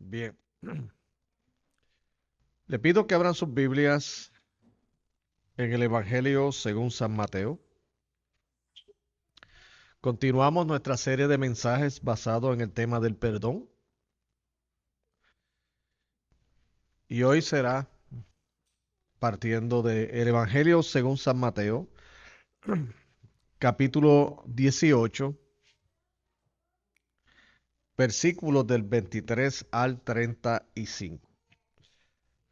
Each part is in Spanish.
Bien, le pido que abran sus Biblias en el Evangelio según San Mateo. Continuamos nuestra serie de mensajes basado en el tema del perdón y hoy será partiendo del Evangelio según San Mateo, capítulo 18, versículos del 23 al 35.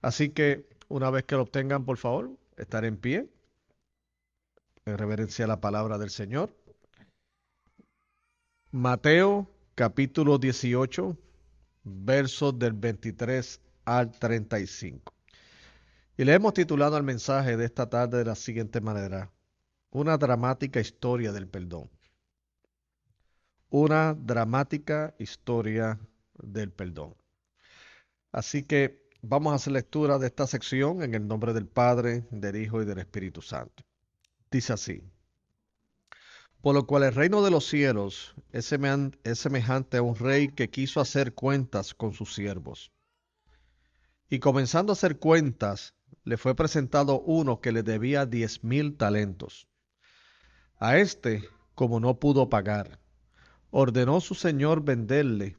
Así que una vez que lo obtengan, por favor, estar en pie en reverencia a la palabra del Señor. Mateo capítulo 18, versos del 23 al 35. Y le hemos titulado al mensaje de esta tarde de la siguiente manera: una dramática historia del perdón. Una dramática historia del perdón. Así que vamos a hacer lectura de esta sección en el nombre del Padre, del Hijo y del Espíritu Santo. Dice así: por lo cual el reino de los cielos es semejante a un rey que quiso hacer cuentas con sus siervos. Y comenzando a hacer cuentas, le fue presentado uno que le debía 10,000 talentos. A este, como no pudo pagar, ordenó su señor venderle,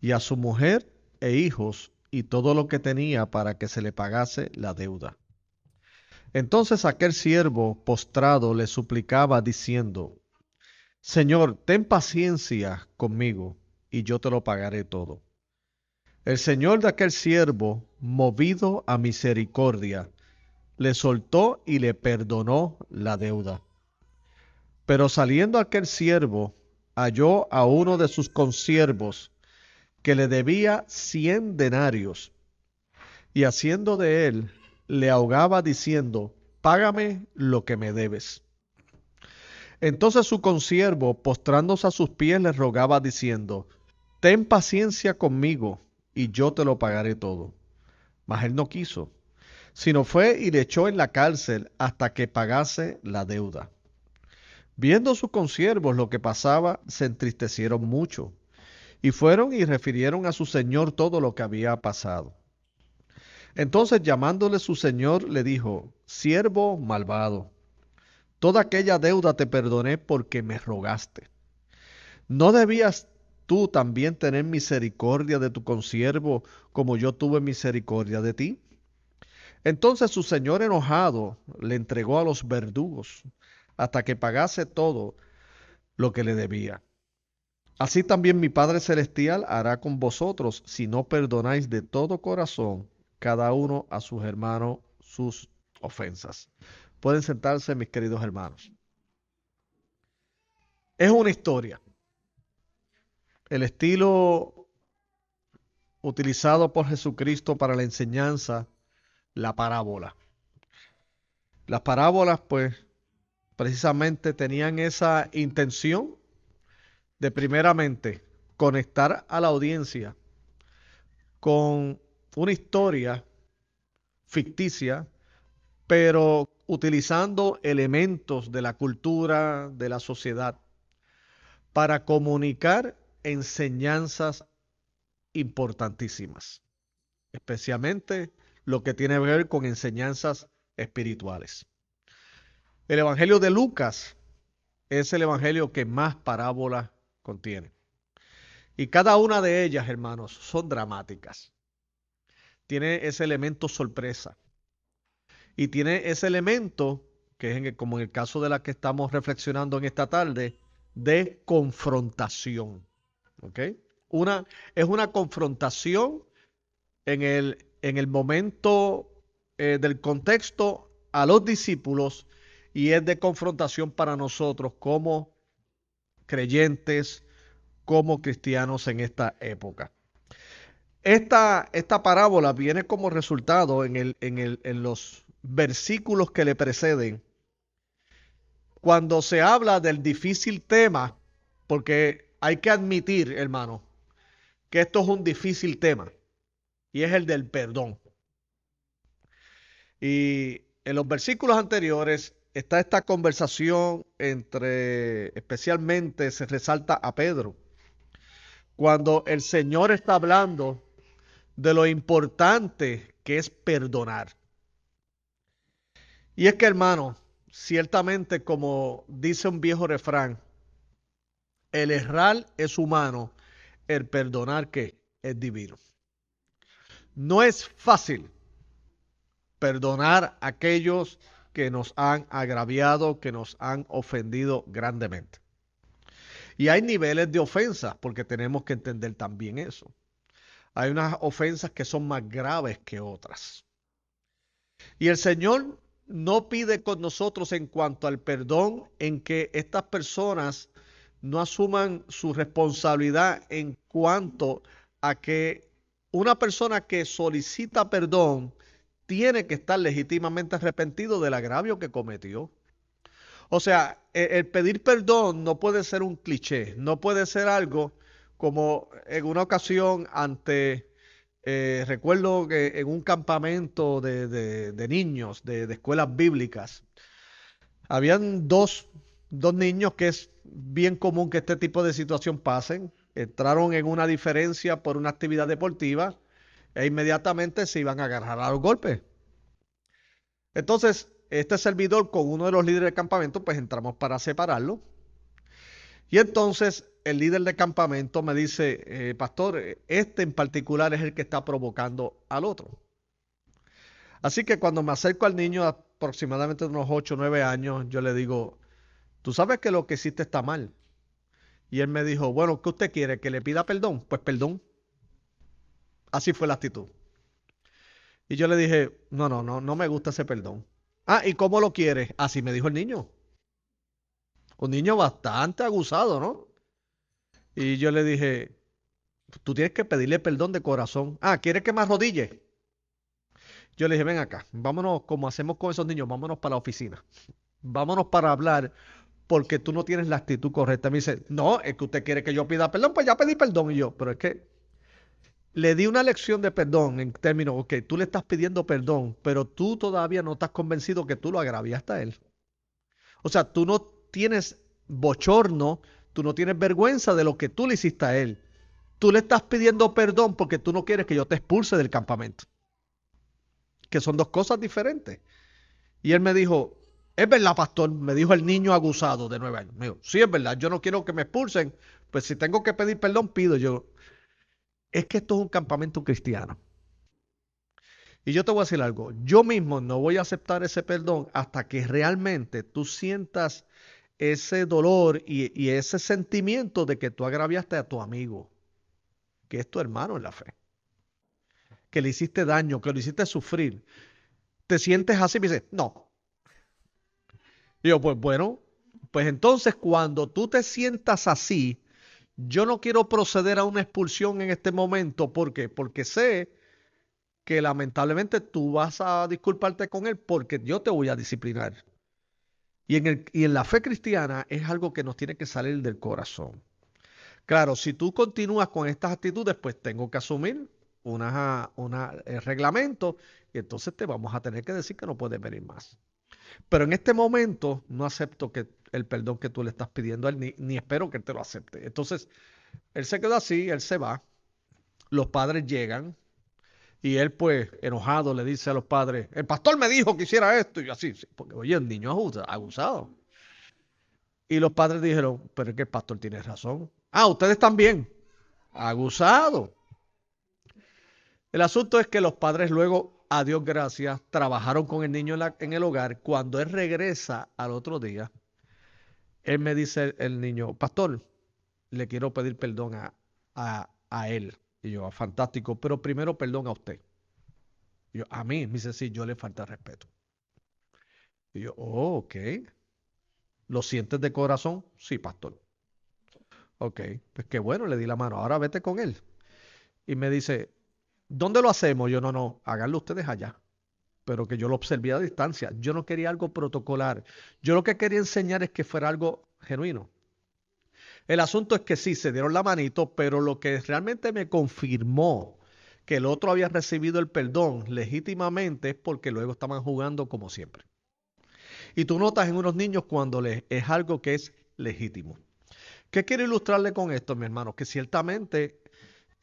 y a su mujer e hijos, y todo lo que tenía para que se le pagase la deuda. Entonces aquel siervo postrado le suplicaba diciendo: Señor, ten paciencia conmigo, y yo te lo pagaré todo. El señor de aquel siervo, movido a misericordia, le soltó y le perdonó la deuda. Pero saliendo aquel siervo, halló a uno de sus consiervos que le debía 100 denarios, y haciendo de él, le ahogaba diciendo: págame lo que me debes. Entonces su consiervo, postrándose a sus pies, le rogaba diciendo: ten paciencia conmigo, y yo te lo pagaré todo. Mas él no quiso, sino fue y le echó en la cárcel hasta que pagase la deuda. Viendo sus consiervos lo que pasaba, se entristecieron mucho, y fueron y refirieron a su señor todo lo que había pasado. Entonces llamándole su señor, le dijo: siervo malvado, toda aquella deuda te perdoné porque me rogaste. ¿No debías tú también tener misericordia de tu consiervo como yo tuve misericordia de ti? Entonces su señor enojado le entregó a los verdugos hasta que pagase todo lo que le debía. Así también mi Padre Celestial hará con vosotros si no perdonáis de todo corazón cada uno a sus hermanos sus ofensas. Pueden sentarse, mis queridos hermanos. Es una historia. El estilo utilizado por Jesucristo para la enseñanza, la parábola. Las parábolas, pues, precisamente tenían esa intención de primeramente conectar a la audiencia con una historia ficticia, pero utilizando elementos de la cultura, de la sociedad, para comunicar enseñanzas importantísimas, especialmente lo que tiene que ver con enseñanzas espirituales. El Evangelio de Lucas es el Evangelio que más parábolas contiene. Y cada una de ellas, hermanos, son dramáticas. Tiene ese elemento sorpresa. Y tiene ese elemento, que es como en el caso de la que estamos reflexionando en esta tarde, de confrontación. ¿Ok? Es una confrontación en el momento del contexto a los discípulos, y es de confrontación para nosotros como creyentes, como cristianos en esta época. Esta parábola viene como resultado en los versículos que le preceden, cuando se habla del difícil tema, porque hay que admitir, hermano, que esto es un difícil tema, y es el del perdón. Y en los versículos anteriores está esta conversación especialmente se resalta a Pedro, cuando el Señor está hablando de lo importante que es perdonar. Y es que, hermano, ciertamente como dice un viejo refrán, el errar es humano, el perdonar que es divino. No es fácil perdonar a aquellos que nos han agraviado, que nos han ofendido grandemente. Y hay niveles de ofensas, porque tenemos que entender también eso. Hay unas ofensas que son más graves que otras. Y el Señor no pide con nosotros en cuanto al perdón en que estas personas no asuman su responsabilidad en cuanto a que una persona que solicita perdón tiene que estar legítimamente arrepentido del agravio que cometió. O sea, el pedir perdón no puede ser un cliché, no puede ser algo como en una ocasión recuerdo que en un campamento de niños de escuelas bíblicas, habían dos niños que es bien común que este tipo de situación pasen. Entraron en una diferencia por una actividad deportiva e inmediatamente se iban a agarrar a los golpes. Entonces, este servidor con uno de los líderes del campamento, pues entramos para separarlo. Y entonces el líder del campamento me dice, pastor, este en particular es el que está provocando al otro. Así que cuando me acerco al niño, aproximadamente de unos 8 o 9 años, yo le digo, tú sabes que lo que hiciste está mal. Y él me dijo, bueno, ¿qué usted quiere? ¿Que le pida perdón? Pues perdón. Así fue la actitud. Y yo le dije, no me gusta ese perdón. Ah, ¿y cómo lo quieres? Así me dijo el niño. Un niño bastante aguzado, ¿no? Y yo le dije, tú tienes que pedirle perdón de corazón. Ah, ¿quieres que me arrodille? Yo le dije, ven acá, vámonos, como hacemos con esos niños, vámonos para la oficina. Vámonos para hablar porque tú no tienes la actitud correcta. Me dice, no, es que usted quiere que yo pida perdón, pues ya pedí perdón. Y yo, pero es que le di una lección de perdón en términos, ok, tú le estás pidiendo perdón, pero tú todavía no estás convencido que tú lo agraviaste a él. O sea, tú no tienes bochorno, tú no tienes vergüenza de lo que tú le hiciste a él. Tú le estás pidiendo perdón porque tú no quieres que yo te expulse del campamento, que son dos cosas diferentes. Y él me dijo, es verdad, pastor, me dijo el niño aguzado de 9 años. Me dijo, sí, es verdad, yo no quiero que me expulsen, pues si tengo que pedir perdón, pido yo. Es que esto es un campamento cristiano. Y yo te voy a decir algo, yo mismo no voy a aceptar ese perdón hasta que realmente tú sientas ese dolor y ese sentimiento de que tú agraviaste a tu amigo, que es tu hermano en la fe, que le hiciste daño, que lo hiciste sufrir. Te sientes así y me dices, no. Y yo, pues bueno, pues entonces cuando tú te sientas así, yo no quiero proceder a una expulsión en este momento. ¿Por qué? Porque sé que lamentablemente tú vas a disculparte con él porque yo te voy a disciplinar. Y en la fe cristiana es algo que nos tiene que salir del corazón. Claro, si tú continúas con estas actitudes, pues tengo que asumir una reglamento y entonces te vamos a tener que decir que no puedes venir más. Pero en este momento no acepto que el perdón que tú le estás pidiendo a él, ni espero que él te lo acepte. Entonces, él se queda así, él se va, los padres llegan y él pues enojado le dice a los padres, el pastor me dijo que hiciera esto y así, sí, porque oye, el niño abusado. Y los padres dijeron, pero es que el pastor tiene razón. Ah, ustedes también, abusado. El asunto es que los padres luego, a Dios gracias, trabajaron con el niño en el hogar. Cuando él regresa al otro día, él me dice el niño, pastor, le quiero pedir perdón a él. Y yo, fantástico, pero primero perdón a usted. Y yo, a mí, me dice, sí, yo le falta respeto. Y yo, oh, ok. ¿Lo sientes de corazón? Sí, pastor. Ok, pues qué bueno, le di la mano. Ahora vete con él. Y me dice, ¿dónde lo hacemos? Yo, no, háganlo ustedes allá. Pero que yo lo observé a distancia. Yo no quería algo protocolar. Yo lo que quería enseñar es que fuera algo genuino. El asunto es que sí, se dieron la manito, pero lo que realmente me confirmó que el otro había recibido el perdón legítimamente es porque luego estaban jugando como siempre. Y tú notas en unos niños cuando es algo que es legítimo. ¿Qué quiero ilustrarle con esto, mi hermano? Que ciertamente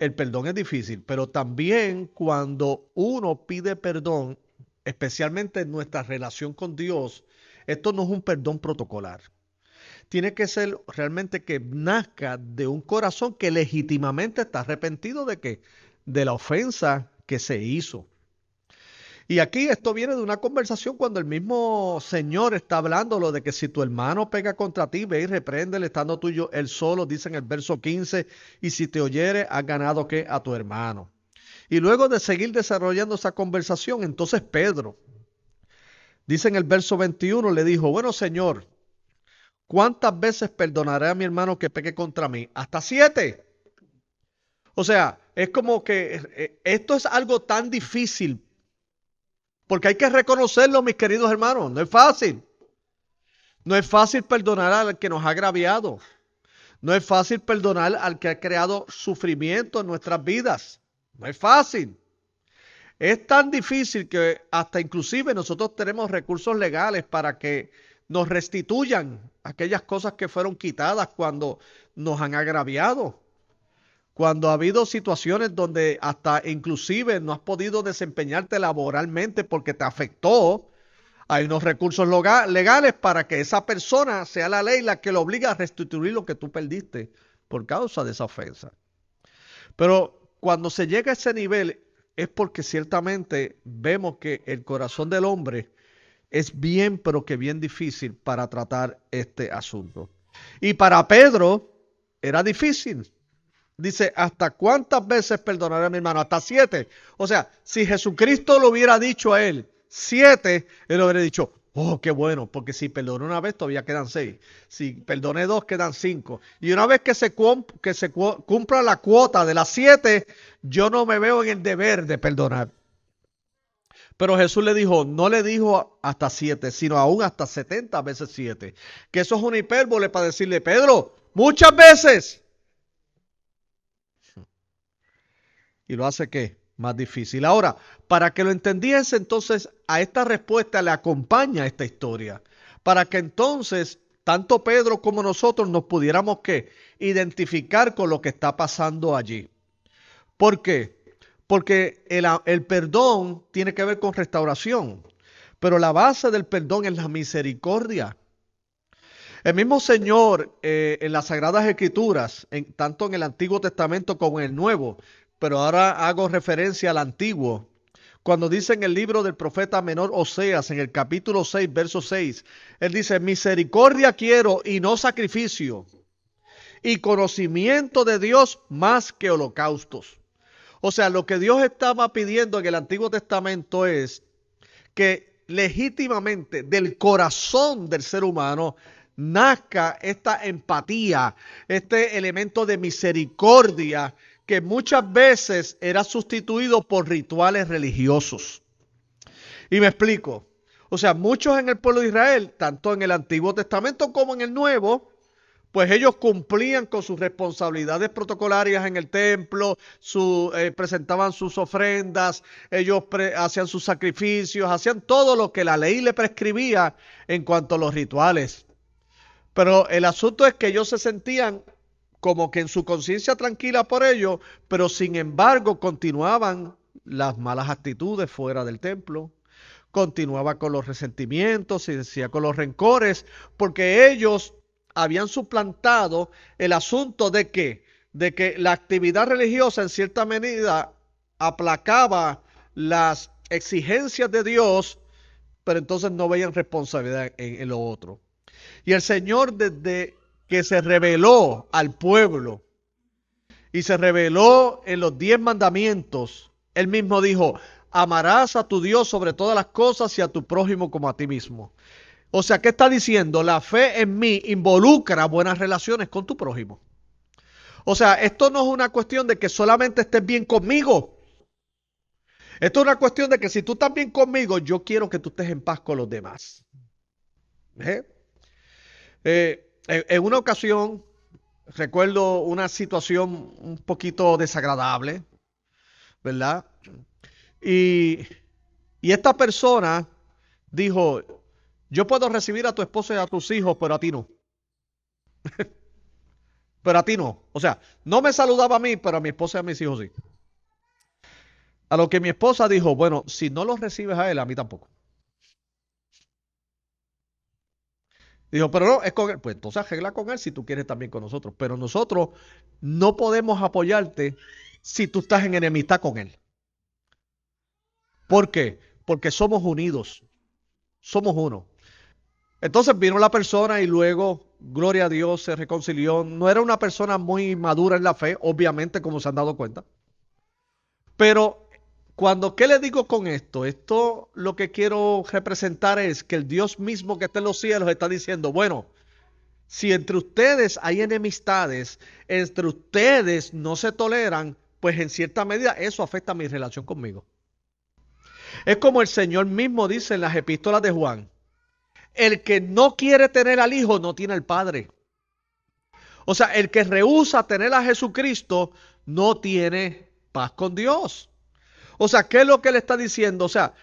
el perdón es difícil, pero también cuando uno pide perdón, especialmente en nuestra relación con Dios, esto no es un perdón protocolar. Tiene que ser realmente que nazca de un corazón que legítimamente está arrepentido de que de la ofensa que se hizo. Y aquí esto viene de una conversación cuando el mismo Señor está hablando lo de que si tu hermano pega contra ti, ve y repréndele estando tuyo él solo, dice en el verso 15, y si te oyere, has ganado ¿qué? A tu hermano. Y luego de seguir desarrollando esa conversación, entonces Pedro, dice en el verso 21, le dijo, bueno Señor, ¿cuántas veces perdonaré a mi hermano que peque contra mí? ¿Hasta 7? O sea, es como que esto es algo tan difícil, porque hay que reconocerlo, mis queridos hermanos, no es fácil. No es fácil perdonar al que nos ha agraviado. No es fácil perdonar al que ha creado sufrimiento en nuestras vidas. No es fácil. Es tan difícil que hasta inclusive nosotros tenemos recursos legales para que nos restituyan aquellas cosas que fueron quitadas cuando nos han agraviado. Cuando ha habido situaciones donde hasta inclusive no has podido desempeñarte laboralmente porque te afectó, hay unos recursos legales para que esa persona sea la ley la que lo obliga a restituir lo que tú perdiste por causa de esa ofensa. Pero cuando se llega a ese nivel es porque ciertamente vemos que el corazón del hombre es bien, pero que bien difícil para tratar este asunto. Y para Pedro era difícil. Dice, ¿hasta cuántas veces perdonaré a mi hermano? Hasta 7. O sea, si Jesucristo lo hubiera dicho a él 7, él hubiera dicho, oh, qué bueno, porque si perdoné una vez todavía quedan 6. Si perdoné 2 quedan 5. Y una vez que se cumpla la cuota de las 7, yo no me veo en el deber de perdonar. Pero Jesús le dijo, no le dijo hasta 7, sino aún hasta 70 veces 7. Que eso es una hipérbole para decirle, Pedro, muchas veces. Y lo hace ¿qué? Más difícil. Ahora, para que lo entendiese, entonces a esta respuesta le acompaña esta historia. Para que entonces tanto Pedro como nosotros nos pudiéramos ¿qué? Identificar con lo que está pasando allí. ¿Por qué? Porque el perdón tiene que ver con restauración. Pero la base del perdón es la misericordia. El mismo Señor en las Sagradas Escrituras, tanto en el Antiguo Testamento como en el Nuevo, pero ahora hago referencia al Antiguo, cuando dice en el libro del profeta menor Oseas, en el capítulo 6, verso 6, él dice, misericordia quiero y no sacrificio, y conocimiento de Dios más que holocaustos. O sea, lo que Dios estaba pidiendo en el Antiguo Testamento es que legítimamente del corazón del ser humano nazca esta empatía, este elemento de misericordia que muchas veces era sustituido por rituales religiosos. Y me explico. O sea, muchos en el pueblo de Israel, tanto en el Antiguo Testamento como en el Nuevo, pues ellos cumplían con sus responsabilidades protocolarias en el templo, presentaban sus ofrendas, ellos hacían sus sacrificios, hacían todo lo que la ley le prescribía en cuanto a los rituales. Pero el asunto es que ellos se sentían como que en su conciencia tranquila por ello, pero sin embargo continuaban las malas actitudes fuera del templo, continuaba con los resentimientos y decía con los rencores, porque ellos habían suplantado el asunto de que la actividad religiosa en cierta medida aplacaba las exigencias de Dios, pero entonces no veían responsabilidad en lo otro. Y el Señor desde que se reveló al pueblo y se reveló en los 10 mandamientos, él mismo dijo, amarás a tu Dios sobre todas las cosas y a tu prójimo como a ti mismo. O sea, ¿qué está diciendo? La fe en mí involucra buenas relaciones con tu prójimo. O sea, esto no es una cuestión de que solamente estés bien conmigo. Esto es una cuestión de que si tú estás bien conmigo, yo quiero que tú estés en paz con los demás. En una ocasión, recuerdo una situación un poquito desagradable, ¿verdad? Y, y esta persona dijo, yo puedo recibir a tu esposa y a tus hijos, pero a ti no. pero a ti no. O sea, no me saludaba a mí, pero a mi esposa y a mis hijos sí. A lo que mi esposa dijo, bueno, si no los recibes a él, a mí tampoco. Dijo, pero no, es con él. Pues entonces arregla con él si tú quieres también con nosotros. Pero nosotros no podemos apoyarte si tú estás en enemistad con él. ¿Por qué? Porque somos unidos. Somos uno. Entonces vino la persona y luego, gloria a Dios, se reconcilió. No era una persona muy madura en la fe, obviamente, como se han dado cuenta. Pero ¿qué le digo con esto? Esto lo que quiero representar es que el Dios mismo que está en los cielos está diciendo, bueno, si entre ustedes hay enemistades, entre ustedes no se toleran, pues en cierta medida eso afecta mi relación conmigo. Es como el Señor mismo dice en las epístolas de Juan, el que no quiere tener al Hijo no tiene al Padre. O sea, el que rehúsa tener a Jesucristo no tiene paz con Dios. O sea, ¿qué es lo que él está diciendo? O sea,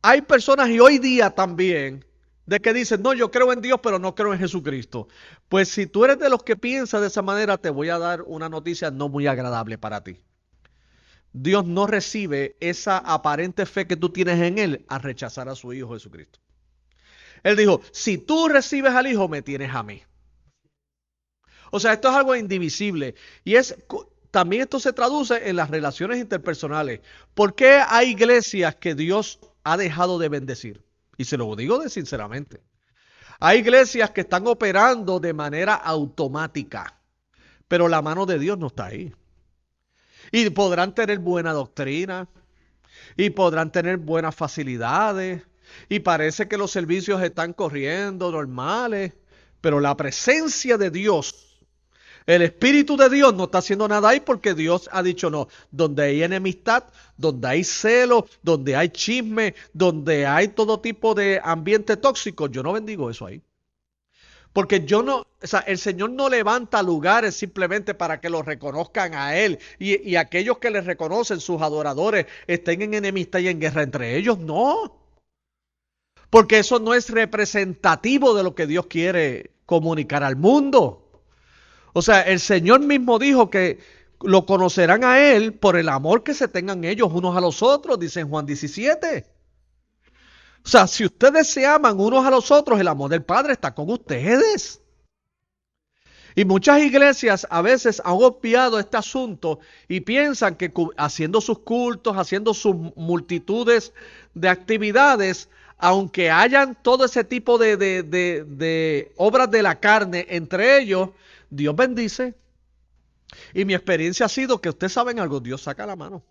hay personas y hoy día también de que dicen, no, yo creo en Dios, pero no creo en Jesucristo. Pues si tú eres de los que piensas de esa manera, te voy a dar una noticia no muy agradable para ti. Dios no recibe esa aparente fe que tú tienes en Él al rechazar a su Hijo Jesucristo. Él dijo, si tú recibes al Hijo, me tienes a mí. O sea, esto es algo indivisible. Y también esto se traduce en las relaciones interpersonales. ¿Por qué hay iglesias que Dios ha dejado de bendecir? Y se lo digo sinceramente. Hay iglesias que están operando de manera automática, pero la mano de Dios no está ahí. Y podrán tener buena doctrina, y podrán tener buenas facilidades, y parece que los servicios están corriendo normales, pero la presencia de Dios, el Espíritu de Dios no está haciendo nada ahí porque Dios ha dicho no. Donde hay enemistad, donde hay celo, donde hay chisme, donde hay todo tipo de ambiente tóxico, yo no bendigo eso ahí. Porque o sea, el Señor no levanta lugares simplemente para que lo reconozcan a Él y aquellos que le reconocen, sus adoradores, estén en enemistad y en guerra entre ellos. No. Porque eso no es representativo de lo que Dios quiere comunicar al mundo. O sea, el Señor mismo dijo que lo conocerán a Él por el amor que se tengan ellos unos a los otros, dice en Juan 17. O sea, si ustedes se aman unos a los otros, el amor del Padre está con ustedes. Y muchas iglesias a veces han obviado este asunto y piensan que haciendo sus cultos, haciendo sus multitudes de actividades, aunque hayan todo ese tipo de obras de la carne entre ellos, Dios bendice. Y mi experiencia ha sido que ustedes saben algo, Dios saca la mano.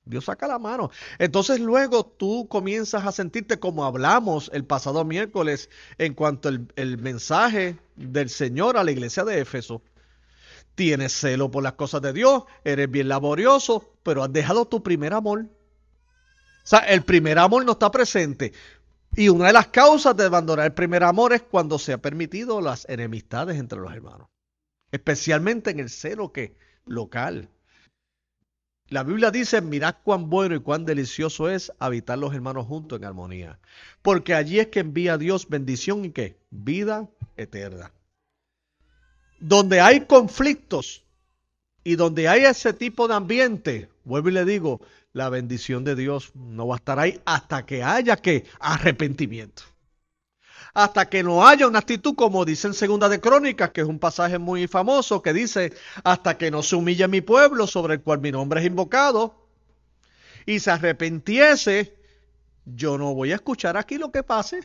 Dios saca la mano. Entonces luego tú comienzas a sentirte como hablamos el pasado miércoles en cuanto el mensaje del Señor a la iglesia de Éfeso. Tienes celo por las cosas de Dios, eres bien laborioso, pero has dejado tu primer amor. O sea, el primer amor no está presente. Y una de las causas de abandonar el primer amor es cuando se ha permitido las enemistades entre los hermanos. Especialmente en el celo que local. La Biblia dice, mirad cuán bueno y cuán delicioso es habitar los hermanos juntos en armonía. Porque allí es que envía Dios bendición y ¿qué? Vida eterna. Donde hay conflictos y donde hay ese tipo de ambiente, vuelvo y le digo, la bendición de Dios no va a estar ahí hasta que haya ¿qué? Arrepentimiento. Hasta que no haya una actitud como dice en Segunda de Crónicas, que es un pasaje muy famoso, que dice, hasta que no se humille mi pueblo sobre el cual mi nombre es invocado, y se arrepentiese, yo no voy a escuchar aquí lo que pase.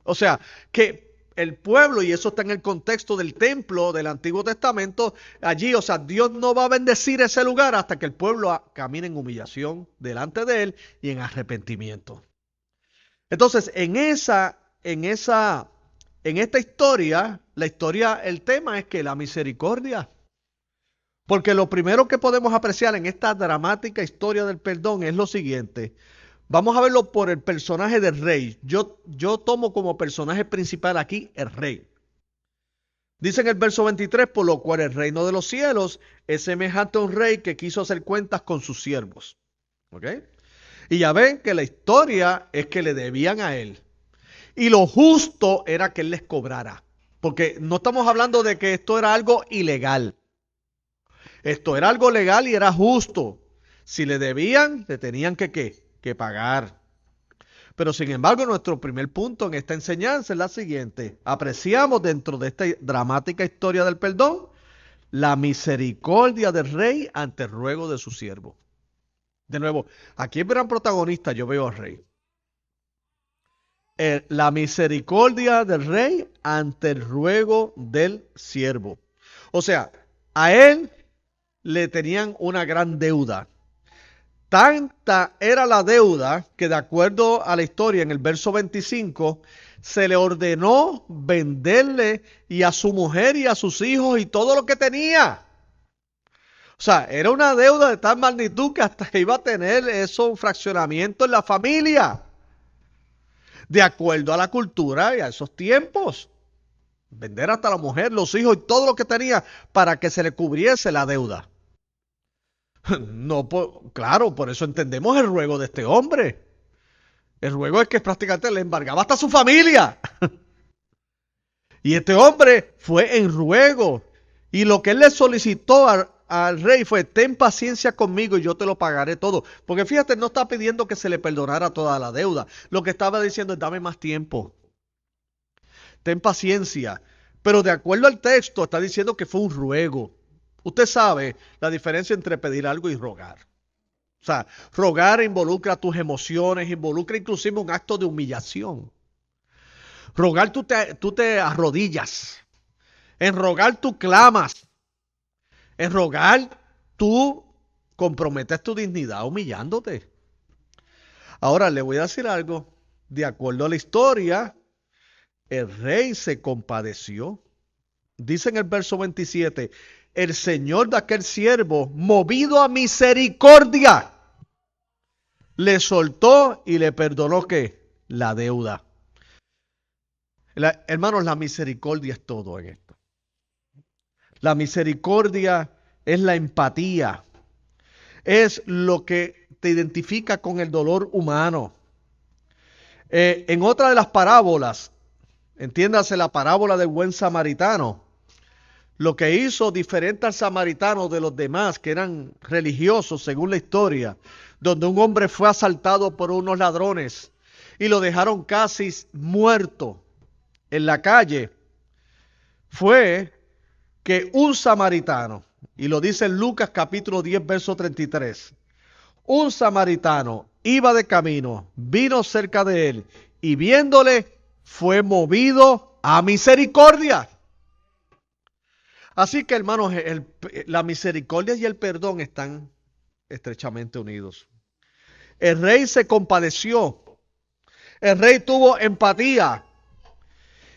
O sea, que el pueblo, y eso está en el contexto del templo del Antiguo Testamento, allí, o sea, Dios no va a bendecir ese lugar hasta que el pueblo camine en humillación delante de él y en arrepentimiento. Entonces, en esta historia, el tema es que la misericordia. Porque lo primero que podemos apreciar en esta dramática historia del perdón es lo siguiente. Vamos a verlo por el personaje del rey. Yo tomo como personaje principal aquí el rey. Dice en el verso 23, por lo cual el reino de los cielos es semejante a un rey que quiso hacer cuentas con sus siervos. ¿Ok? Y ya ven que la historia es que le debían a él. Y lo justo era que él les cobrara. Porque no estamos hablando de que esto era algo ilegal. Esto era algo legal y era justo. Si le debían, le tenían que pagar. Pero sin embargo, nuestro primer punto en esta enseñanza es la siguiente. Apreciamos dentro de esta dramática historia del perdón la misericordia del rey ante el ruego de su siervo. De nuevo, aquí el gran protagonista yo veo al rey. La misericordia del rey ante el ruego del siervo. O sea, a él le tenían una gran deuda. Tanta era la deuda que, de acuerdo a la historia en el verso 25, se le ordenó venderle y a su mujer y a sus hijos y todo lo que tenía. O sea, era una deuda de tal magnitud que hasta iba a tener eso, un fraccionamiento en la familia. De acuerdo a la cultura y a esos tiempos. Vender hasta la mujer, los hijos y todo lo que tenía para que se le cubriese la deuda. No, claro, por eso entendemos el ruego de este hombre. El ruego es que prácticamente le embargaba hasta su familia. Y este hombre fue en ruego. Y lo que él le solicitó al rey fue: ten paciencia conmigo y yo te lo pagaré todo. Porque fíjate, no está pidiendo que se le perdonara toda la deuda. Lo que estaba diciendo es: dame más tiempo. Ten paciencia. Pero de acuerdo al texto está diciendo que fue un ruego. Usted sabe la diferencia entre pedir algo y rogar. O sea, rogar involucra tus emociones, involucra inclusive un acto de humillación. Rogar tú te arrodillas. En rogar tú clamas. En rogar tú comprometes tu dignidad humillándote. Ahora le voy a decir algo. De acuerdo a la historia, el rey se compadeció. Dice en el verso 27, el señor de aquel siervo, movido a misericordia, le soltó y le perdonó ¿qué? La deuda. Hermanos, la misericordia es todo en esto. La misericordia es la empatía. Es lo que te identifica con el dolor humano. En otra de las parábolas, entiéndase la parábola del buen samaritano, lo que hizo diferente al samaritano de los demás, que eran religiosos según la historia, donde un hombre fue asaltado por unos ladrones y lo dejaron casi muerto en la calle, fue que un samaritano, y lo dice en Lucas capítulo 10, verso 33, un samaritano iba de camino, vino cerca de él y viéndole fue movido a misericordia. Así que, hermanos, la misericordia y el perdón están estrechamente unidos. El rey se compadeció. El rey tuvo empatía.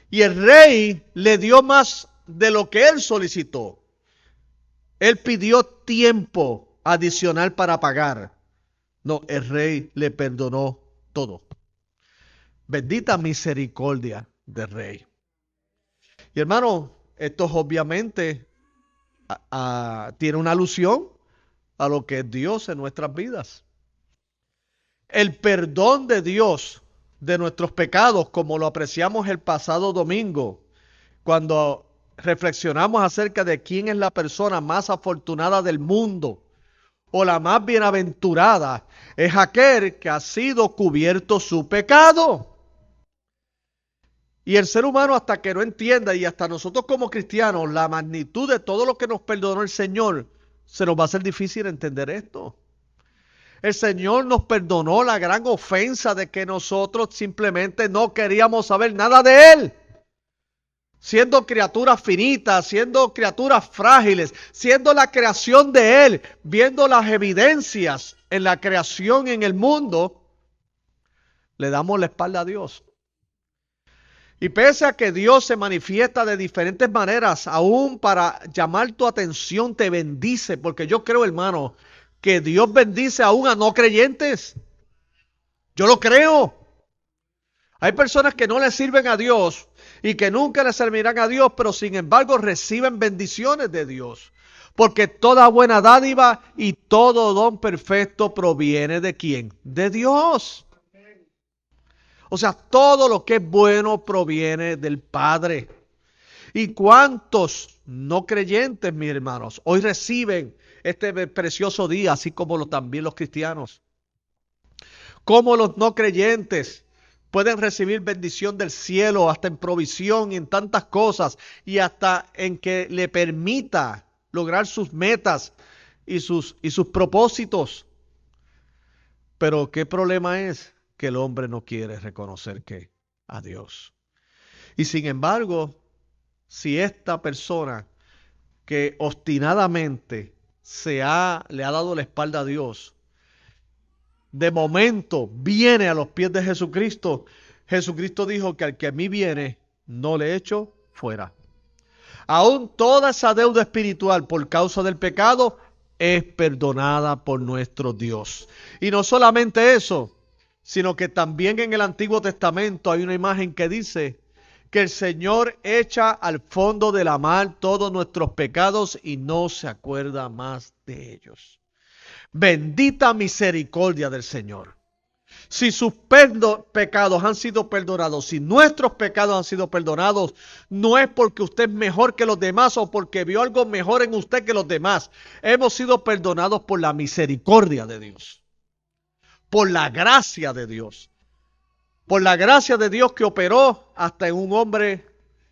Y el rey le dio más de lo que él solicitó. Él pidió tiempo adicional para pagar. No, el rey le perdonó todo. Bendita misericordia del rey. Y hermano, esto obviamente tiene una alusión a lo que es Dios en nuestras vidas. El perdón de Dios de nuestros pecados, como lo apreciamos el pasado domingo, cuando reflexionamos acerca de quién es la persona más afortunada del mundo o la más bienaventurada, es aquel que ha sido cubierto su pecado. Y el ser humano, hasta que no entienda, y hasta nosotros como cristianos, la magnitud de todo lo que nos perdonó el Señor, se nos va a hacer difícil entender esto. El Señor nos perdonó la gran ofensa de que nosotros simplemente no queríamos saber nada de Él. Siendo criaturas finitas, siendo criaturas frágiles, siendo la creación de Él, viendo las evidencias en la creación en el mundo, le damos la espalda a Dios. Y pese a que Dios se manifiesta de diferentes maneras, aún para llamar tu atención, te bendice, porque yo creo, hermano, que Dios bendice aún a no creyentes. Yo lo creo. Hay personas que no le sirven a Dios y que nunca le servirán a Dios, pero sin embargo reciben bendiciones de Dios. Porque toda buena dádiva y todo don perfecto proviene ¿de quién? De Dios. O sea, todo lo que es bueno proviene del Padre. ¿Y cuántos no creyentes, mis hermanos, hoy reciben este precioso día, así como también los cristianos. Como los no creyentes pueden recibir bendición del cielo, hasta en provisión y en tantas cosas, y hasta en que le permita lograr sus metas y sus propósitos. Pero ¿qué problema es? Que el hombre no quiere reconocer que a Dios. Y sin embargo, si esta persona que obstinadamente le ha dado la espalda a Dios, de momento viene a los pies de Jesucristo, Jesucristo dijo que al que a mí viene, no le echo fuera. Aún toda esa deuda espiritual por causa del pecado es perdonada por nuestro Dios. Y no solamente eso, sino que también en el Antiguo Testamento hay una imagen que dice que el Señor echa al fondo de la mar todos nuestros pecados y no se acuerda más de ellos. Bendita misericordia del Señor. Si sus pecados han sido perdonados, si nuestros pecados han sido perdonados, no es porque usted es mejor que los demás o porque vio algo mejor en usted que los demás. Hemos sido perdonados por la misericordia de Dios, por la gracia de Dios, por la gracia de Dios que operó hasta en un hombre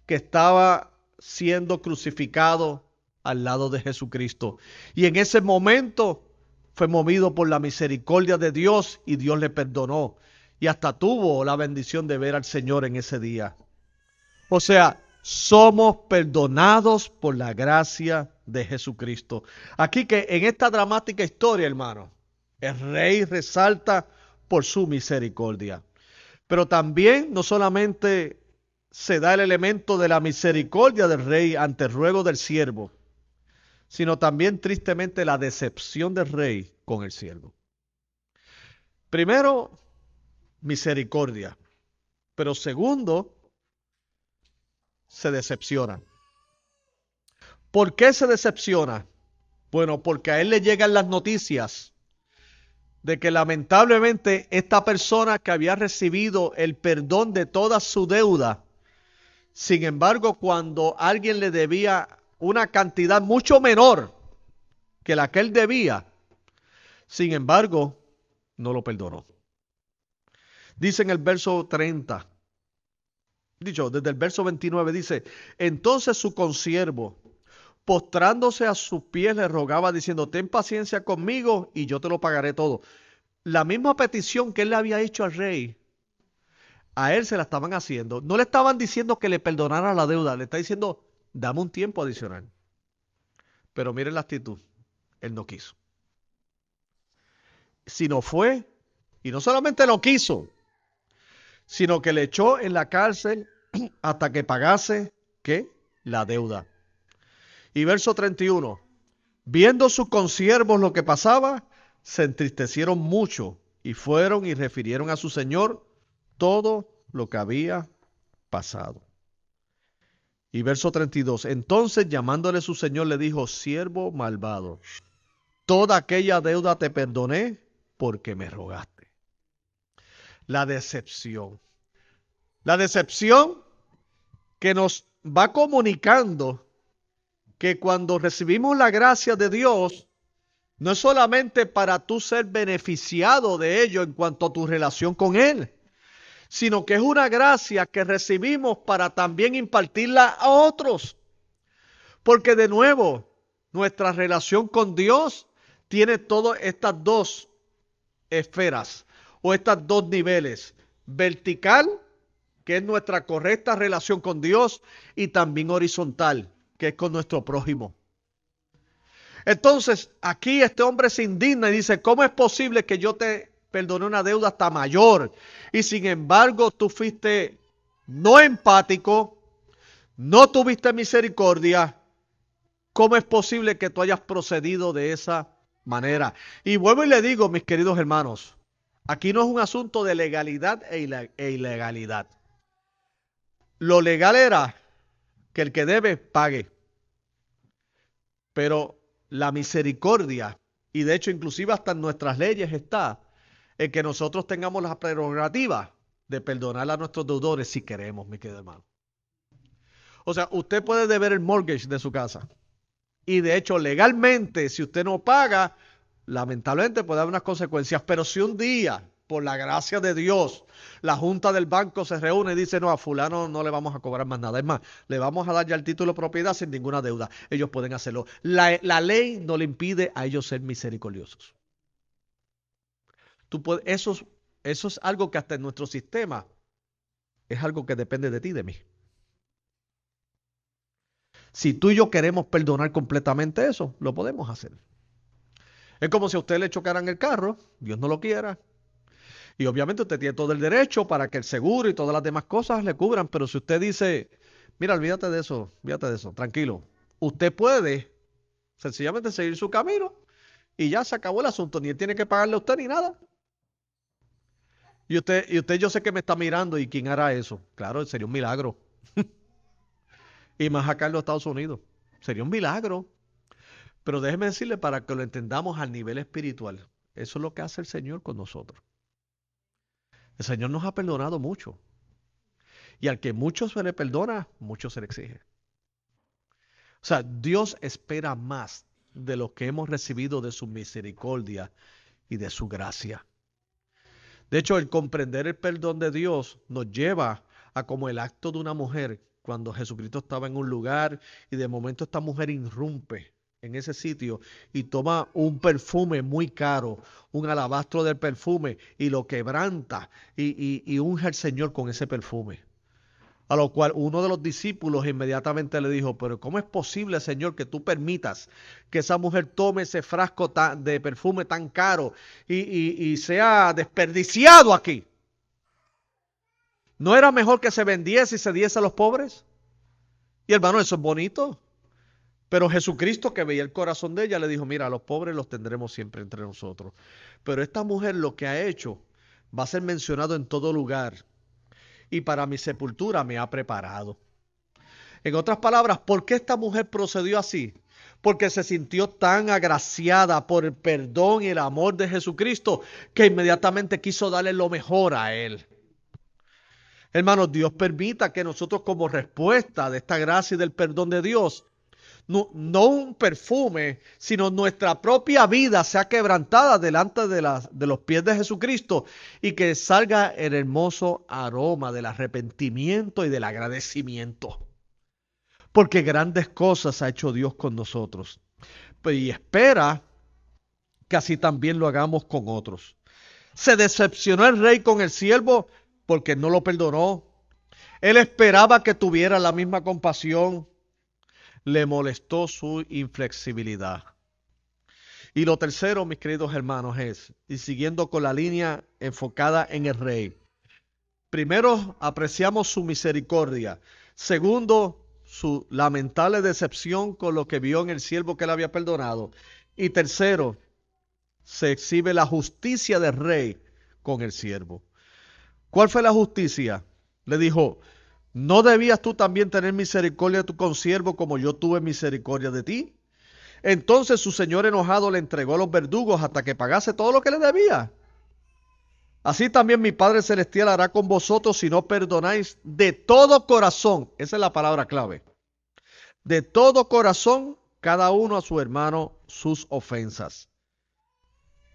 que estaba siendo crucificado al lado de Jesucristo. Y en ese momento fue movido por la misericordia de Dios y Dios le perdonó. Y hasta tuvo la bendición de ver al Señor en ese día. O sea, somos perdonados por la gracia de Jesucristo. Aquí que en esta dramática historia, hermano, el rey resalta por su misericordia. Pero también no solamente se da el elemento de la misericordia del rey ante el ruego del siervo, sino también tristemente la decepción del rey con el siervo. Primero, misericordia, pero segundo, se decepciona. ¿Por qué se decepciona? Bueno, porque a él le llegan las noticias de que lamentablemente esta persona que había recibido el perdón de toda su deuda, sin embargo, cuando alguien le debía una cantidad mucho menor que la que él debía, sin embargo, no lo perdonó. Dice en el verso 30, desde el verso 29 dice, entonces su consiervo, postrándose a sus pies, le rogaba diciendo, ten paciencia conmigo y yo te lo pagaré todo. La misma petición que él le había hecho al rey, a él se la estaban haciendo. No le estaban diciendo que le perdonara la deuda, le está diciendo, dame un tiempo adicional. Pero miren la actitud, él no quiso. Sino fue, y no solamente lo quiso, sino que le echó en la cárcel hasta que pagase, ¿qué? La deuda. Y verso 31, viendo sus consiervos lo que pasaba, se entristecieron mucho y fueron y refirieron a su señor todo lo que había pasado. Y verso 32, entonces llamándole su señor le dijo, siervo malvado, toda aquella deuda te perdoné porque me rogaste. La decepción. La decepción que nos va comunicando que cuando recibimos la gracia de Dios, no es solamente para tú ser beneficiado de ello en cuanto a tu relación con Él, sino que es una gracia que recibimos para también impartirla a otros. Porque de nuevo, nuestra relación con Dios tiene todas estas dos esferas o estos dos niveles. Vertical, que es nuestra correcta relación con Dios, y también horizontal, que es con nuestro prójimo. Entonces, aquí este hombre se indigna y dice, ¿cómo es posible que yo te perdone una deuda hasta mayor? Y sin embargo, tú fuiste no empático, no tuviste misericordia. ¿Cómo es posible que tú hayas procedido de esa manera? Y vuelvo y le digo, mis queridos hermanos, aquí no es un asunto de legalidad e ilegalidad. Lo legal era que el que debe pague. Pero la misericordia, y de hecho inclusive hasta en nuestras leyes está, en que nosotros tengamos la prerrogativa de perdonar a nuestros deudores si queremos, mi querido hermano. O sea, usted puede deber el mortgage de su casa. Y de hecho, legalmente, si usted no paga, lamentablemente puede haber unas consecuencias. Pero si un día, por la gracia de Dios, la junta del banco se reúne y dice, no, a fulano no le vamos a cobrar más nada. Es más, le vamos a dar ya el título de propiedad sin ninguna deuda. Ellos pueden hacerlo. La ley no le impide a ellos ser misericordiosos. Eso es algo que hasta en nuestro sistema es algo que depende de ti, de mí. Si tú y yo queremos perdonar completamente eso, lo podemos hacer. Es como si a usted le chocaran el carro, Dios no lo quiera, y obviamente usted tiene todo el derecho para que el seguro y todas las demás cosas le cubran, pero si usted dice, mira, olvídate de eso, tranquilo, usted puede sencillamente seguir su camino y ya se acabó el asunto, ni él tiene que pagarle a usted ni nada. Y usted yo sé que me está mirando y quién hará eso. Claro, sería un milagro. Y más acá en los Estados Unidos. Sería un milagro. Pero déjeme decirle para que lo entendamos al nivel espiritual. Eso es lo que hace el Señor con nosotros. El Señor nos ha perdonado mucho. Y al que mucho se le perdona, mucho se le exige. O sea, Dios espera más de lo que hemos recibido de su misericordia y de su gracia. De hecho, el comprender el perdón de Dios nos lleva a como el acto de una mujer cuando Jesucristo estaba en un lugar y de momento esta mujer irrumpe en ese sitio y toma un perfume muy caro, un alabastro del perfume y lo quebranta y unge al Señor con ese perfume. A lo cual uno de los discípulos inmediatamente le dijo, pero ¿cómo es posible, Señor, que tú permitas que esa mujer tome ese frasco de perfume tan caro y sea desperdiciado aquí? ¿No era mejor que se vendiese y se diese a los pobres? Y hermano, eso es bonito. Pero Jesucristo, que veía el corazón de ella, le dijo, mira, a los pobres los tendremos siempre entre nosotros. Pero esta mujer lo que ha hecho va a ser mencionado en todo lugar. Y para mi sepultura me ha preparado. En otras palabras, ¿por qué esta mujer procedió así? Porque se sintió tan agraciada por el perdón y el amor de Jesucristo que inmediatamente quiso darle lo mejor a él. Hermanos, Dios permita que nosotros como respuesta de esta gracia y del perdón de Dios, no un perfume, sino nuestra propia vida sea quebrantada delante de los pies de Jesucristo y que salga el hermoso aroma del arrepentimiento y del agradecimiento. Porque grandes cosas ha hecho Dios con nosotros. Y espera que así también lo hagamos con otros. Se decepcionó el rey con el siervo porque no lo perdonó. Él esperaba que tuviera la misma compasión. Le molestó su inflexibilidad. Y lo tercero, mis queridos hermanos, es, y siguiendo con la línea enfocada en el rey. Primero, apreciamos su misericordia. Segundo, su lamentable decepción con lo que vio en el siervo que le había perdonado. Y tercero, se exhibe la justicia del rey con el siervo. ¿Cuál fue la justicia? Le dijo, ¿no debías tú también tener misericordia de tu consiervo como yo tuve misericordia de ti? Entonces su señor enojado le entregó a los verdugos hasta que pagase todo lo que le debía. Así también mi Padre Celestial hará con vosotros si no perdonáis de todo corazón. Esa es la palabra clave. De todo corazón, cada uno a su hermano sus ofensas.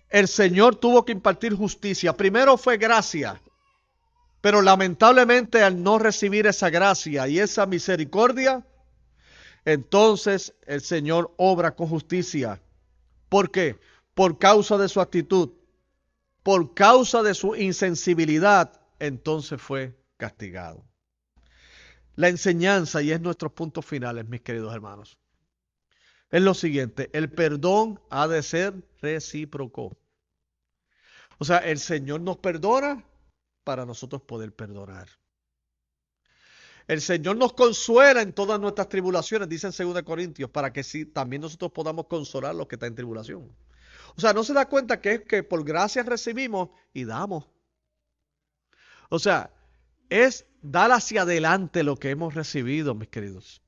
El Señor tuvo que impartir justicia. Primero fue gracia, pero lamentablemente al no recibir esa gracia y esa misericordia, entonces el Señor obra con justicia. ¿Por qué? Por causa de su actitud, por causa de su insensibilidad, entonces fue castigado. La enseñanza, y es nuestros puntos finales, mis queridos hermanos, es lo siguiente: el perdón ha de ser recíproco. O sea, el Señor nos perdona para nosotros poder perdonar. El Señor nos consuela en todas nuestras tribulaciones, dice en 2 Corintios, para que sí, también nosotros podamos consolar a los que están en tribulación. O sea, no se da cuenta que es que por gracia recibimos y damos. O sea, es dar hacia adelante lo que hemos recibido, mis queridos.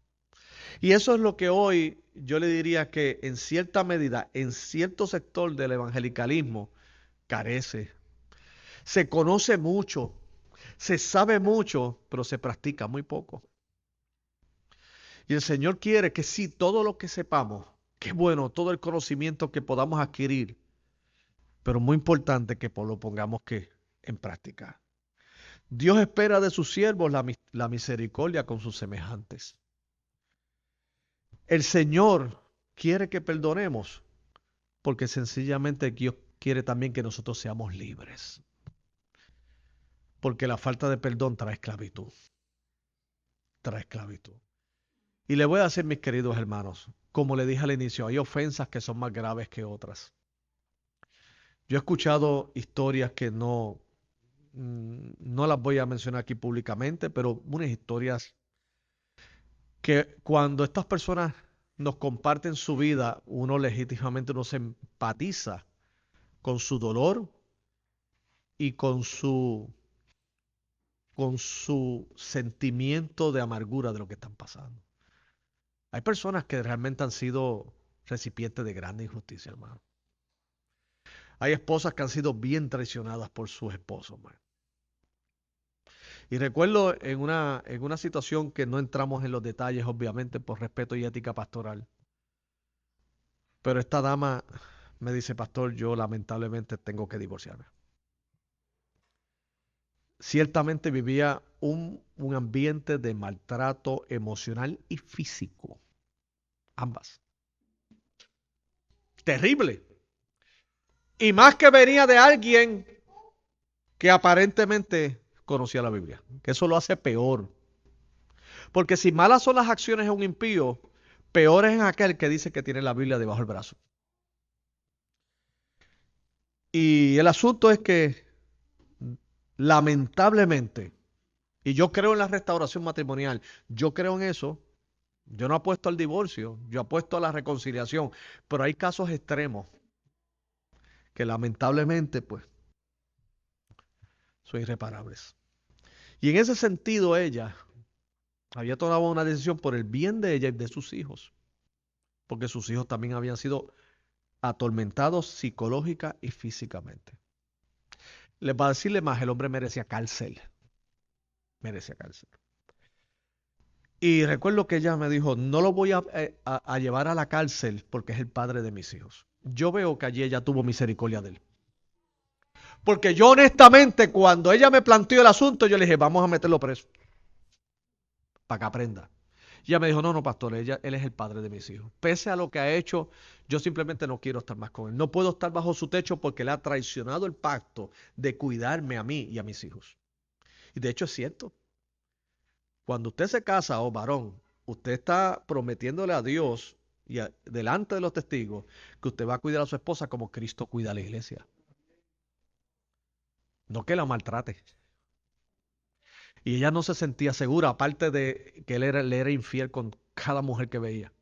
Y eso es lo que hoy yo le diría que en cierta medida, en cierto sector del evangelicalismo, carece. Se conoce mucho, se sabe mucho, pero se practica muy poco. Y el Señor quiere que sí, todo lo que sepamos, qué bueno, todo el conocimiento que podamos adquirir, pero muy importante que lo pongamos en práctica. Dios espera de sus siervos la misericordia con sus semejantes. El Señor quiere que perdonemos porque sencillamente Dios quiere también que nosotros seamos libres. Porque la falta de perdón trae esclavitud. Trae esclavitud. Y le voy a decir, mis queridos hermanos, como le dije al inicio, hay ofensas que son más graves que otras. Yo he escuchado historias que no las voy a mencionar aquí públicamente, pero unas historias que cuando estas personas nos comparten su vida, uno legítimamente se empatiza con su dolor y con su sentimiento de amargura de lo que están pasando. Hay personas que realmente han sido recipientes de grande injusticia, hermano. Hay esposas que han sido bien traicionadas por sus esposos, hermano. Y recuerdo en una situación que no entramos en los detalles, obviamente, por respeto y ética pastoral. Pero esta dama me dice, pastor, yo lamentablemente tengo que divorciarme. Ciertamente vivía un ambiente de maltrato emocional y físico. Ambas. Terrible. Y más que venía de alguien que aparentemente conocía la Biblia. Que eso lo hace peor. Porque si malas son las acciones de un impío, peor es en aquel que dice que tiene la Biblia debajo del brazo. Y el asunto es que, lamentablemente, y yo creo en la restauración matrimonial, yo creo en eso, yo no apuesto al divorcio, yo apuesto a la reconciliación, pero hay casos extremos que lamentablemente, pues, son irreparables. Y en ese sentido ella había tomado una decisión por el bien de ella y de sus hijos, porque sus hijos también habían sido atormentados psicológica y físicamente. Les va a decirle más, el hombre merecía cárcel. Merecía cárcel. Y recuerdo que ella me dijo, no lo voy a llevar a la cárcel porque es el padre de mis hijos. Yo veo que allí ella tuvo misericordia de él. Porque yo honestamente, cuando ella me planteó el asunto, yo le dije, vamos a meterlo preso. Para que aprenda. Y ella me dijo, no, no, pastor, él es el padre de mis hijos. Pese a lo que ha hecho, yo simplemente no quiero estar más con él. No puedo estar bajo su techo porque él ha traicionado el pacto de cuidarme a mí y a mis hijos. Y de hecho es cierto. Cuando usted se casa, varón, usted está prometiéndole a Dios y delante de los testigos que usted va a cuidar a su esposa como Cristo cuida a la iglesia. No que la maltrate. Y ella no se sentía segura, aparte de que le era infiel con cada mujer que veía.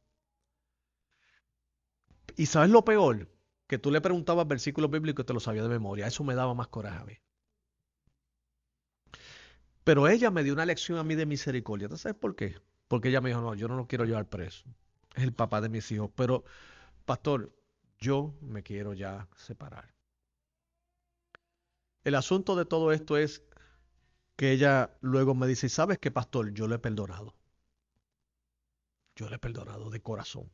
¿Y sabes lo peor? Que tú le preguntabas versículos bíblicos y te lo sabía de memoria. Eso me daba más coraje a mí. Pero ella me dio una lección a mí de misericordia. ¿Tú sabes por qué? Porque ella me dijo, no, yo no lo quiero llevar preso. Es el papá de mis hijos. Pero, pastor, yo me quiero ya separar. El asunto de todo esto es que ella luego me dice, ¿sabes qué, pastor? Yo le he perdonado. Yo le he perdonado de corazón.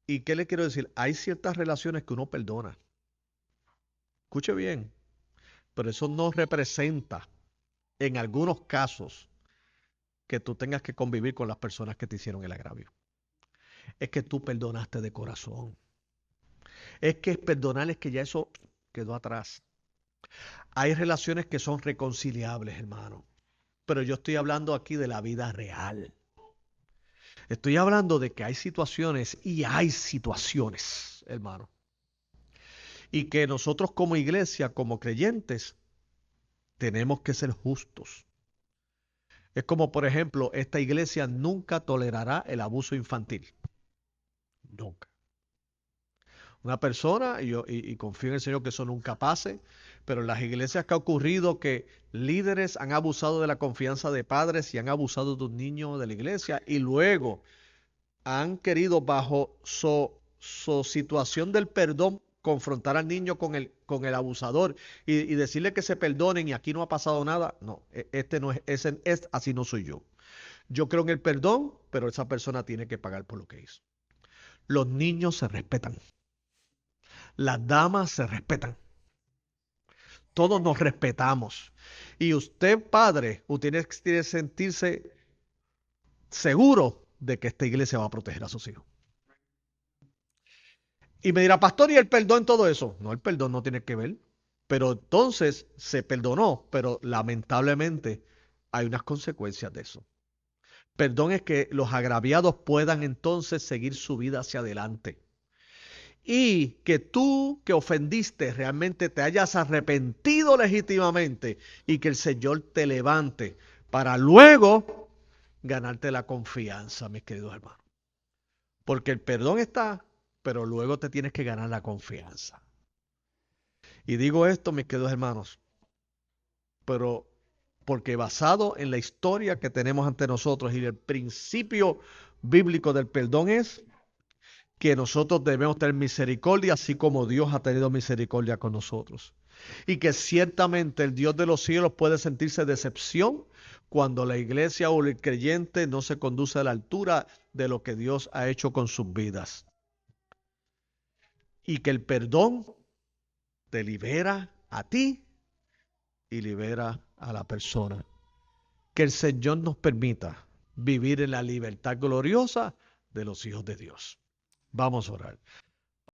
¿Y qué le quiero decir? Hay ciertas relaciones que uno perdona. Escuche bien, pero eso no representa, en algunos casos, que tú tengas que convivir con las personas que te hicieron el agravio. Es que tú perdonaste de corazón. Es que es perdonar, es que ya eso quedó atrás. Hay relaciones que son reconciliables, hermano. Pero yo estoy hablando aquí de la vida real. Estoy hablando de que hay situaciones y hay situaciones, hermano. Y que nosotros como iglesia, como creyentes, tenemos que ser justos. Es como, por ejemplo, esta iglesia nunca tolerará el abuso infantil. Nunca. Una persona, y confío en el Señor que eso nunca pase, pero en las iglesias que ha ocurrido que líderes han abusado de la confianza de padres y han abusado de un niño de la iglesia y luego han querido bajo su situación del perdón confrontar al niño con el abusador y decirle que se perdonen y aquí no ha pasado nada. No, este no es, así no soy yo. Yo creo en el perdón, pero esa persona tiene que pagar por lo que hizo. Los niños se respetan. Las damas se respetan. Todos nos respetamos. Y usted, padre, usted tiene que sentirse seguro de que esta iglesia va a proteger a sus hijos. Y me dirá, pastor, ¿y el perdón en todo eso? No, el perdón no tiene que ver. Pero entonces se perdonó, pero lamentablemente hay unas consecuencias de eso. Perdón es que los agraviados puedan entonces seguir su vida hacia adelante. Y que tú que ofendiste realmente te hayas arrepentido legítimamente y que el Señor te levante para luego ganarte la confianza, mis queridos hermanos. Porque el perdón está, pero luego te tienes que ganar la confianza. Y digo esto, mis queridos hermanos, pero porque basado en la historia que tenemos ante nosotros y el principio bíblico del perdón es que nosotros debemos tener misericordia, así como Dios ha tenido misericordia con nosotros. Y que ciertamente el Dios de los cielos puede sentirse decepción cuando la iglesia o el creyente no se conduce a la altura de lo que Dios ha hecho con sus vidas. Y que el perdón te libera a ti y libera a la persona. Que el Señor nos permita vivir en la libertad gloriosa de los hijos de Dios. Vamos a orar.